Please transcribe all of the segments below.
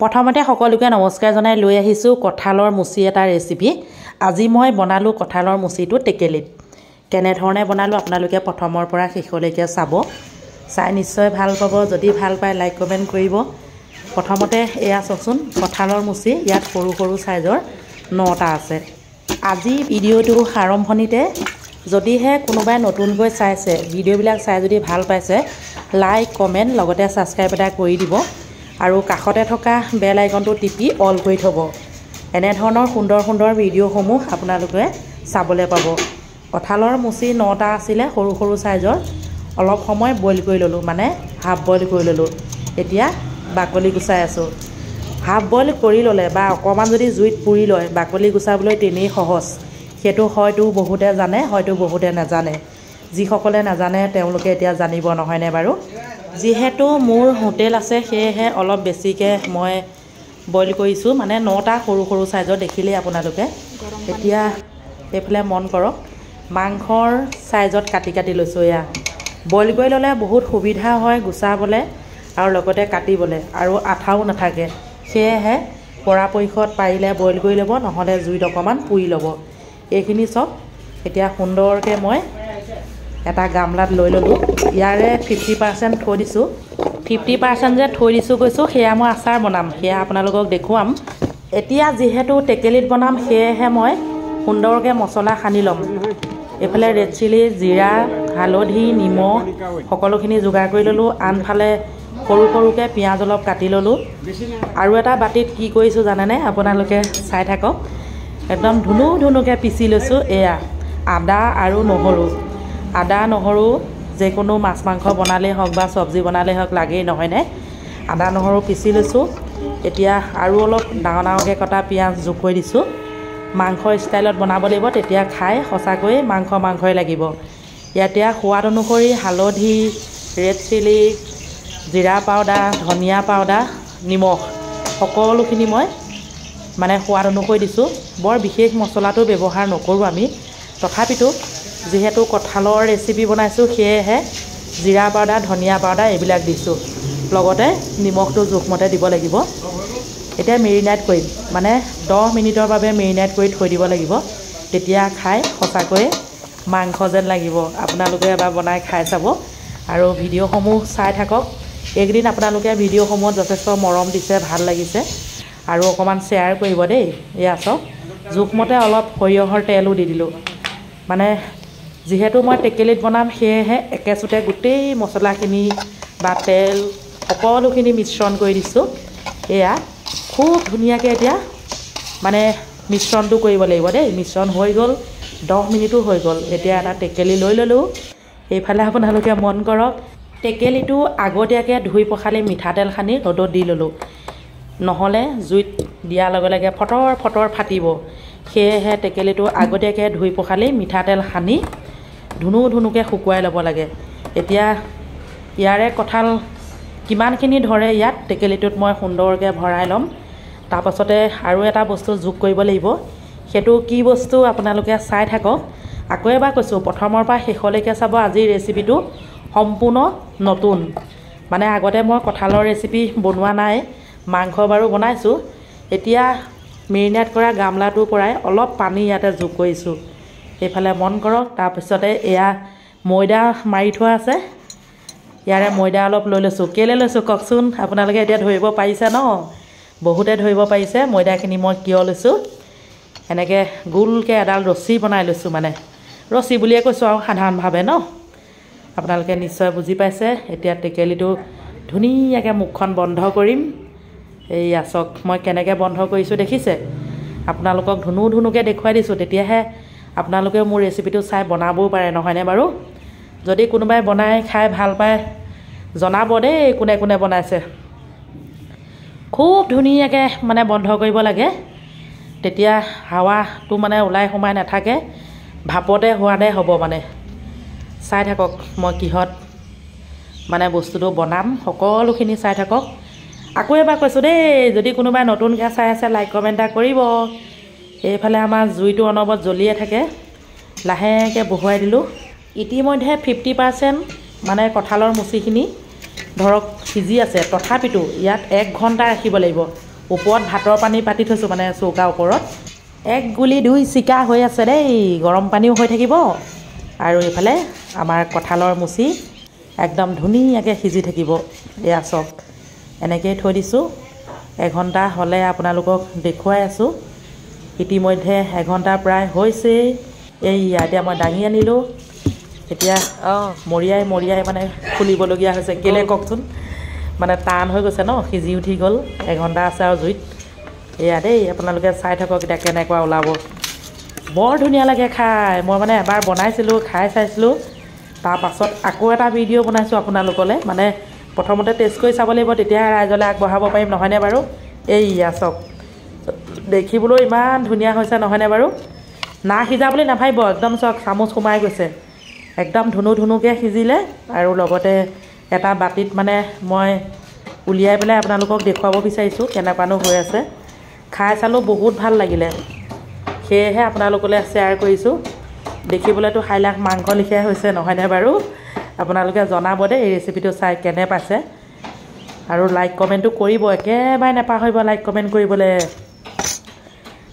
প্ৰথমতে সকলোকে নমস্কাৰ জনাই লৈ আহিছোঁ কঁঠালৰ মুচি এটা ৰেচিপি। আজি মই বনালোঁ কঁঠালৰ মুচিটো টেকেলিত। কেনেধৰণে বনালোঁ আপোনালোকে প্ৰথমৰ পৰা শেষলৈকে চাই নিশ্চয় ভাল পাব। যদি ভাল পায় লাইক কমেণ্ট কৰিব। প্ৰথমতে এয়া চাওকচোন কঁঠালৰ মুচি, ইয়াত সৰু সৰু চাইজৰ 9টা আছে। আজি ভিডিঅ'টো আৰম্ভণিতে যদিহে কোনোবাই নতুনকৈ চাইছে, ভিডিঅ'বিলাক চাই যদি ভাল পাইছে লাইক কমেণ্ট লগতে ছাবস্ক্ৰাইব এটা কৰি দিব আৰু কাষতে থকা বেল আইকনটো টিপি অল কৰি থ'ব। এনেধৰণৰ সুন্দৰ সুন্দৰ ভিডিঅ'সমূহ আপোনালোকে চাবলৈ পাব। কঁঠালৰ মুচি 9টা আছিলে সৰু সৰু চাইজৰ। অলপ সময় বইল কৰি ল'লোঁ, মানে হাফ বইল কৰি ল'লোঁ। এতিয়া বাকলি গুচাই আছোঁ। হাফ বইল কৰি ল'লে বা অকণমান যদি জুইত পুৰি লয় বাকলি গুচাবলৈ তেনেই সহজ। সেইটো হয়তো বহুতে জানে, হয়তো বহুতে নাজানে। যিসকলে নাজানে তেওঁলোকে এতিয়া জানিব, নহয়নে বাৰু? যিহেতু মোৰ হোটেল আছে সেয়েহে অলপ বেছিকৈ মই বইল কৰিছোঁ, মানে 9টা সৰু সৰু চাইজৰ দেখিলেই আপোনালোকে। এতিয়া এইফালে মন কৰক, মাংসৰ চাইজত কাটি কাটি লৈছোঁ। এয়া বইল কৰি ল'লে বহুত সুবিধা হয় গুচাবলৈ আৰু লগতে কাটিবলৈ, আৰু আঠাও নাথাকে। সেয়েহে পৰাপক্ষত পাৰিলে বইল কৰি ল'ব, নহ'লে জুইত অকণমান পুৰি ল'ব। এইখিনি চব এতিয়া সুন্দৰকৈ মই এটা গামলাত লৈ ল'লোঁ। ইয়াৰে 50% থৈ দিছোঁ। 50% যে থৈ দিছোঁ কৈছোঁ, সেয়া মই আচাৰ বনাম, সেয়া আপোনালোকক দেখুৱাম। এতিয়া যিহেতু টেকেলিত বনাম সেয়েহে মই সুন্দৰকৈ মছলা সানি ল'ম। এইফালে ৰেড চিলি, জিৰা, হালধি, নিমখ সকলোখিনি যোগাৰ কৰি ল'লোঁ। আনফালে সৰু সৰুকৈ পিঁয়াজ অলপ কাটি ল'লোঁ। আৰু এটা বাতিত কি কৰিছোঁ জানেনে? আপোনালোকে চাই থাকক। একদম ধুনুকৈ পিচি লৈছোঁ। এয়া আদা আৰু নহৰু। আদা নহৰু যিকোনো মাছ মাংস বনালেই হওক বা চব্জি বনালেই হওক লাগেই, নহয়নে? আদা নহৰু পিচি লৈছোঁ। এতিয়া আৰু অলপ ডাঙৰ ডাঙৰকৈ কটা পিঁয়াজ যোগ কৰি দিছোঁ। মাংস ষ্টাইলত বনাব লাগিব, তেতিয়া খাই সঁচাকৈ মাংসই লাগিব। এতিয়া সোৱাদ অনুসৰি হালধি, ৰেড চিলি, জিৰা পাউডাৰ, ধনিয়া পাউডাৰ, নিমখ সকলোখিনি মই মানে সোৱাদ অনুসৰি দিছোঁ। বৰ বিশেষ মছলাটো ব্যৱহাৰ নকৰোঁ আমি। তথাপিতো যিহেতু কঁঠালৰ ৰেচিপি বনাইছোঁ সেয়েহে জিৰা পাউডাৰ, ধনিয়া পাউডাৰ এইবিলাক দিছোঁ। লগতে নিমখটো জোখমতে দিব লাগিব। এতিয়া মেৰিনেট কৰিম, মানে 10 মিনিটৰ বাবে মেৰিনেট কৰি থৈ দিব লাগিব। তেতিয়া খাই সঁচাকৈ মাংস যেন লাগিব। আপোনালোকে এবাৰ বনাই খাই চাব আৰু ভিডিঅ'সমূহ চাই থাকক। এইকেইদিন আপোনালোকে ভিডিঅ'সমূহত যথেষ্ট মৰম দিছে, ভাল লাগিছে, আৰু অকণমান শ্বেয়াৰ কৰিব দেই। এয়া চাওক, জোখমতে অলপ সৰিয়হৰ তেলো দি দিলোঁ। মানে যিহেতু মই টেকেলিত বনাম সেয়েহে একেচোতে গোটেই মছলাখিনি বা তেল সকলোখিনি মিশ্ৰণ কৰি দিছোঁ। এয়া খুব ধুনীয়াকৈ এতিয়া মানে মিশ্ৰণটো কৰিব লাগিব দেই। মিশ্ৰণ হৈ গ'ল, 10 মিনিটো হৈ গ'ল। এতিয়া এটা টেকেলি লৈ ল'লোঁ। এইফালে আপোনালোকে মন কৰক, টেকেলিটো আগতীয়াকৈ ধুই পখালি মিঠাতেল সানি ৰ'দত দি ল'লোঁ। নহ'লে জুইত দিয়াৰ লগে লগে ফটৰ ফাটিব। সেয়েহে টেকেলিটো আগতীয়াকৈ ধুই পখালি মিঠাতেল সানি ধুনুকৈ শুকুৱাই ল'ব লাগে। এতিয়া ইয়াৰে কঁঠাল কিমানখিনি ধৰে ইয়াত টেকেলিটোত মই সুন্দৰকৈ ভৰাই ল'ম। তাৰপাছতে আৰু এটা বস্তু যোগ কৰিব লাগিব। সেইটো কি বস্তু আপোনালোকে চাই থাকক। আকৌ এবাৰ কৈছোঁ, প্ৰথমৰ পৰা শেষলৈকে চাব। আজিৰ ৰেচিপিটো সম্পূৰ্ণ নতুন, মানে আগতে মই কঁঠালৰ ৰেচিপি বনোৱা নাই। মাংস বাৰু বনাইছোঁ। এতিয়া মেৰিনেট কৰা গামলাটোৰ পৰাই অলপ পানী ইয়াতে যোগ কৰিছোঁ। এইফালে মন কৰক। তাৰপিছতে এয়া ময়দা মাৰি থোৱা আছে, ইয়াৰে ময়দা অলপ লৈ লৈছোঁ। কেলৈ লৈছোঁ কওকচোন? আপোনালোকে এতিয়া ধৰিব পাৰিছে ন? বহুতে ধৰিব পাৰিছে ময়দাখিনি মই কিয় লৈছোঁ। এনেকৈ গোলকৈ এডাল ৰছী বনাই লৈছোঁ, মানে ৰছী বুলিয়ে কৈছোঁ আৰু সাধাৰণভাৱে ন। আপোনালোকে নিশ্চয় বুজি পাইছে। এতিয়া টেকেলিটো ধুনীয়াকৈ মুখখন বন্ধ কৰিম। এইয়া চাওক মই কেনেকৈ বন্ধ কৰিছোঁ দেখিছে? আপোনালোকক ধুনুকৈ দেখুৱাই দিছোঁ, তেতিয়াহে আপোনালোকেও মোৰ ৰেচিপিটো চাই বনাবও পাৰে, নহয়নে বাৰু? যদি কোনোবাই বনাই খাই ভাল পায় জনাব দেই, কোনে কোনে বনাইছে। খুব ধুনীয়াকৈ মানে বন্ধ কৰিব লাগে, তেতিয়া হাৱাটো মানে ওলাই সোমাই নাথাকে, ভাপতে হোৱাদে হ'ব। মানে চাই থাকক মই কিহত মানে বস্তুটো বনাম, সকলোখিনি চাই থাকক। আকৌ এবাৰ কৈছোঁ দেই, যদি কোনোবাই নতুনকৈ চাই আছে লাইক কমেণ্ট এটা কৰিব। এইফালে আমাৰ জুইটো অনবৰত জ্বলিয়ে থাকে। লাহেকৈ বহুৱাই দিলোঁ। ইতিমধ্যে 50% মানে কঁঠালৰ মুচিখিনি ধৰক সিজি আছে। তথাপিতো ইয়াত 1 ঘণ্টা ৰাখিব লাগিব। ওপৰত ভাতৰ পানী পাতি থৈছোঁ মানে চৌকাৰ ওপৰত এক গুলি দুই চিকা হৈ আছে দেই গৰম পানীও হৈ থাকিব আৰু এইফালে আমাৰ কঁঠালৰ মুচি একদম ধুনীয়াকৈ সিজি থাকিব এয়া চাওক এনেকৈয়ে থৈ দিছোঁ এঘণ্টা হ'লে আপোনালোকক দেখুৱাই আছোঁ ইতিমধ্যে এঘণ্টা প্ৰায় হৈছেই এইয়া এতিয়া মই দাঙি আনিলোঁ এতিয়া মৰিয়াই মানে খুলিবলগীয়া হৈছে কেলে কওকচোন মানে টান হৈ গৈছে ন সিজি উঠি গ'ল এঘণ্টা আছে আৰু জুইত এয়া দেই আপোনালোকে চাই থাকক এতিয়া কেনেকুৱা ওলাব বৰ ধুনীয়া লাগে খাই মই মানে এবাৰ বনাইছিলোঁ খাই চাইছিলোঁ তাৰপাছত আকৌ এটা ভিডিঅ' বনাইছোঁ আপোনালোকলৈ মানে প্ৰথমতে টেষ্ট কৰি চাব লাগিব তেতিয়াহে ৰাইজলৈ আগবঢ়াব পাৰিম নহয়নে বাৰু এইয়া চাওক দেখিবলৈ ইমান ধুনীয়া হৈছে নহয়নে বাৰু না সিজা বুলি নাভাবিব একদম চাওক চামুচ সোমাই গৈছে একদম ধুনুকৈ সিজিলে আৰু লগতে এটা বাতিত মানে মই উলিয়াই পেলাই আপোনালোকক দেখুৱাব বিচাৰিছোঁ কেনেকুৱানো হৈ আছে খাই চালোঁ বহুত ভাল লাগিলে সেয়েহে আপোনালোকলৈ শ্বেয়াৰ কৰিছোঁ দেখিবলৈতো হাইলাখ মাংস লিখিয়াই হৈছে নহয়নে বাৰু আপোনালোকে জনাব দেই এই ৰেচিপিটো চাই কেনে পাইছে আৰু লাইক কমেণ্টটো কৰিব একেবাৰে নাপাহৰিব লাইক কমেণ্ট কৰিবলৈ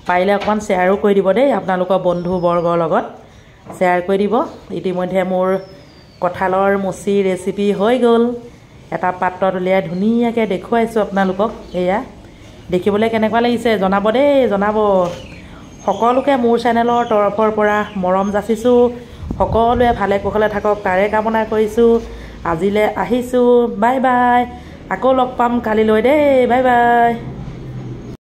পাৰিলে অকণমান শ্বেয়াৰো কৰি দিব দেই আপোনালোকৰ বন্ধু বৰ্গৰ লগত শ্বেয়াৰ কৰি দিব ইতিমধ্যে মোৰ কঁঠালৰ মুচি ৰেচিপি হৈ গ'ল এটা পাত্ৰত উলিয়াই ধুনীয়াকৈ দেখুৱাইছোঁ আপোনালোকক এয়া দেখিবলৈ কেনেকুৱা লাগিছে জনাব দেই জনাব সকলোকে মোৰ চেনেলৰ তৰফৰ পৰা মৰম যাচিছোঁ সকলোৱে ভালে কুশলে থাকক তাৰে কামনা কৰিছোঁ আজিলৈ আহিছোঁ বাই বাই আকৌ লগ পাম কালিলৈ দেই বাই বাই